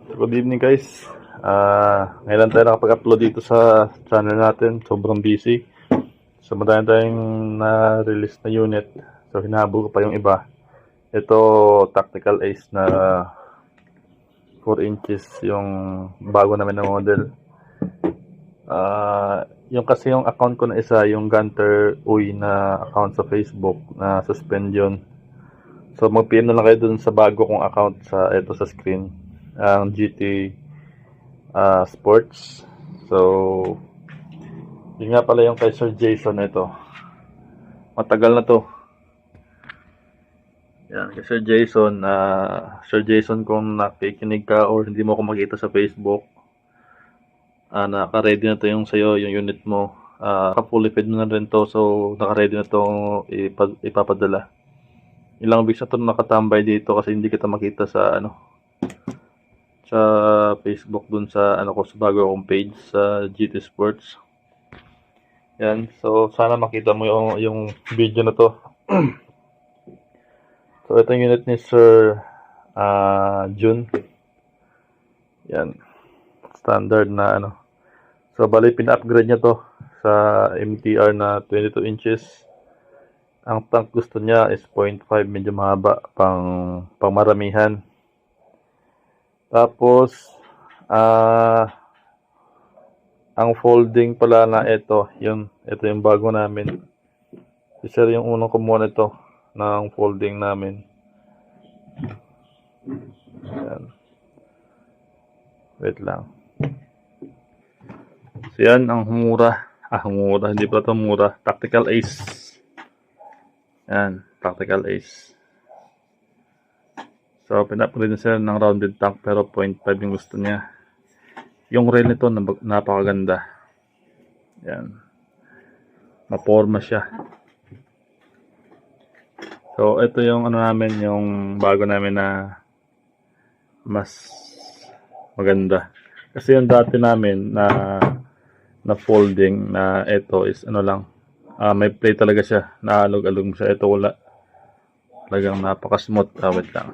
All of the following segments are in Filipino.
Good evening guys. Ngayon lang tayo nakapag-upload dito sa channel natin. Sobrang busy. So madami tayong na-release na unit. So hinahabol ko pa yung iba. Ito Tactical Ace na 4 inches yung bago namin na model. Yung kasi yung account ko na isa, yung Gunter Uy na account sa Facebook na suspend yun. So mag-PM na lang kayo dun sa bago kong account sa ito sa screen. Ang GT Sports. So, yun nga pala yung kay Sir Jason ito. Matagal na to. Yan, kay Sir Jason. Sir Jason, kung nakikinig ka or hindi mo ako makita sa Facebook, naka-ready na to yung sa'yo, yung unit mo. Naka-fully fed mo na rin to. So, naka-ready na to ipapadala. Ilang weeks na to nakatambay dito kasi hindi kita makita sa sa Facebook dun sa ko sa bago akong page sa GT Sports. Yan. So sana makita mo yung video na to. So ito yung unit ni Sir June. Yan. Standard na So bali pina-upgrade niya to sa MTR na 22 inches. Ang tank gusto niya is 0.5, medyo mahaba pang maramihan. Tapos, ang folding pala na ito yung bago namin. Si Sir yung unang kumuha nito ng folding namin. Ayan. Wait lang. So yan, ang mura. Mura. Hindi pa ito mura. Tactical Ace. Yan, Tactical Ace. So, pinapagod na siya ng rounded tank pero 0.5 yung gusto niya. Yung rail nito napakaganda. Yan. Maporma siya. So, ito yung namin, yung bago namin na mas maganda. Kasi yung dati namin na folding na ito is lang. May play talaga siya. Naalog-alog siya. Ito wala. Talagang napaka-smooth. Wait lang.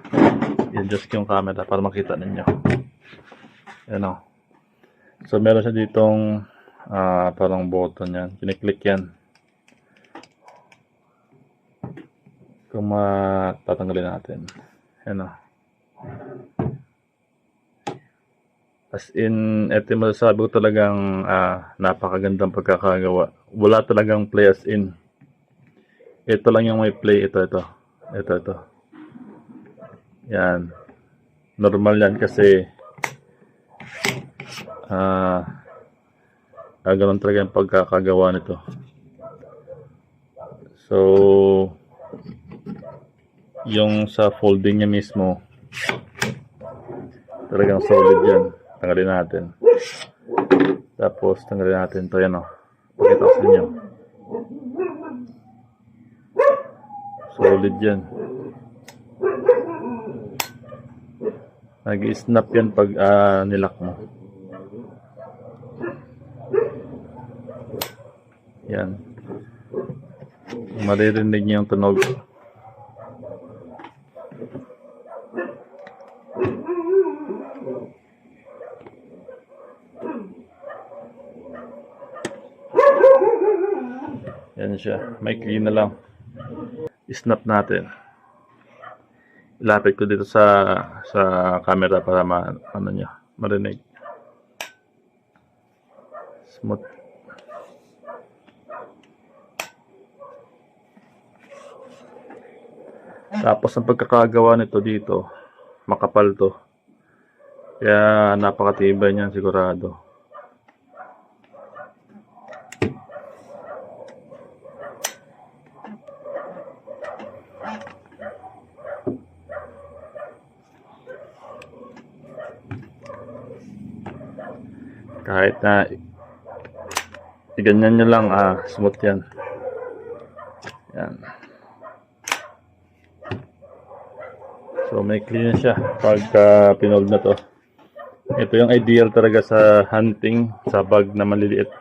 I-adjust yung camera para makita ninyo. Yan o. So, meron siya ditong parang button yan. Kiniklik yan. Kung matatanggalin natin. Yan o. As in, ito yung masasabi ko talagang napakagandang pagkakagawa. Wala talagang play as in. Ito lang yung may play. Ito. Yan. Normal yan kasi ganoon talaga yung pagkakagawa nito. So, yung sa folding niya mismo, talagang solid yan. Tanggalin natin. Tapos, tanggalin natin ito. Yan o. Pakita ko sa inyo. Solid yan. Nag-snap yan pag nilak mo. Yan. Maririnig niyo yung tunog. Yan siya. May clean na lang. Snap natin. Ilapit ko dito sa camera para marinig. Smooth. Tapos ang pagkakagawa nito dito, makapal to. Kaya napakatibay niyan sigurado. Kahit na ganyan nyo lang, smooth yan. Yan. So may clean siya pagka pinold na to. Ito yung ideal talaga sa hunting, sa bag na maliliit.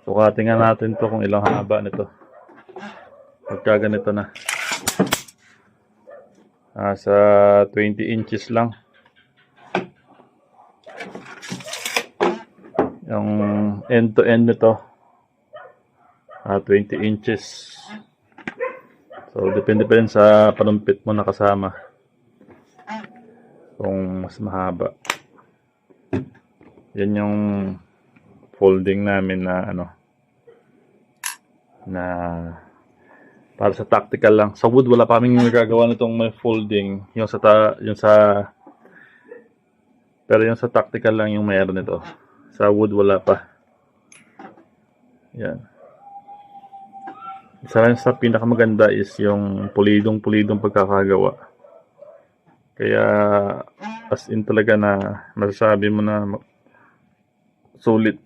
So katingan natin to kung ilang haba nito. Pagka ganito na. Sa 20 inches lang. Yung end to end nito, 20 inches. So, depende pa rin sa panumpit mo na kasama. Kung mas mahaba. Yan yung folding namin na na para sa tactical lang. Sa wood, wala pa kaming nagagawa nitong may folding. Pero yung sa tactical lang yung mayroon nito. Sa wood, wala pa. Yan. Isa lang sa pinakamaganda is yung pulidong pagkakagawa. Kaya as in talaga na masasabi mo na sulit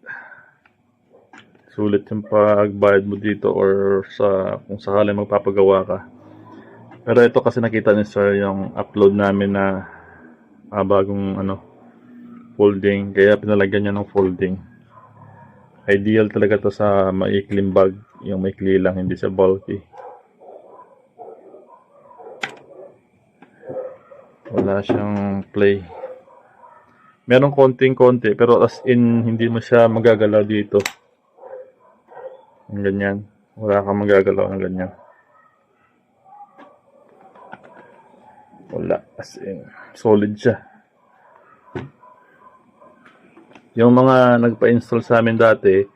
yung pagbayad mo dito or kung sakali magpapagawa ka. Pero ito kasi nakita ni Sir yung upload namin na bagong folding, kaya pinalagyan niya ng folding. Ideal talaga to sa maikling bag, yung maikli lang, hindi sa bulky. Wala siyang play. Meron konting-konti, pero as in, hindi mo siya magagalaw dito. Yung ganyan. Wala kang magagalaw ng ganyan. Wala. As in, solid siya. Yung mga nagpa-install sa amin dati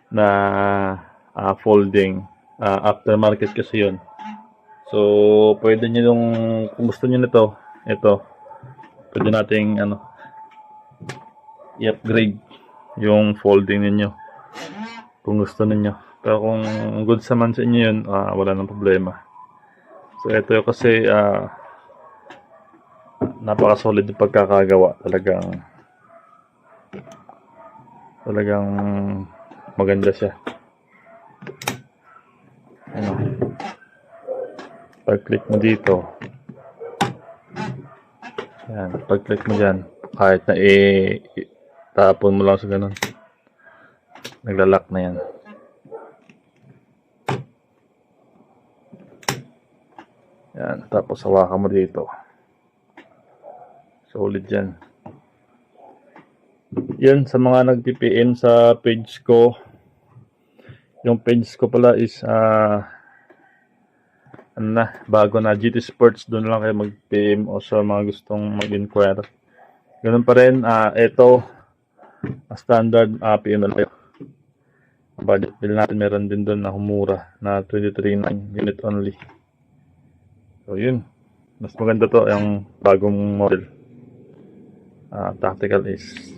na folding, aftermarket kasi yun. So, pwede nyo kung gusto nyo nito, ito, pwede nating i-upgrade yung folding ninyo kung gusto ninyo. Pero kung good sa man sa inyo yun, wala nang problema. So, ito kasi napaka-solid yung pagkakagawa. Talagang maganda siya. Pag-click mo dito, yan, pag-click mo dyan, kahit na tapon mo lang sa ganun, naglalak na yan. Yan, tapos hawakan mo dito. Solid yan. Yan, sa mga nag-PPM sa page ko, yung page ko pala is bago na GT Sports, doon lang kayo mag-PM o sa mga gustong mag-inquire. Ganun pa rin, ito standard PM na kayo. Budget bill natin meron din doon na humura na 23.9 unit only. So yun, mas maganda to yung bagong model. Tactical is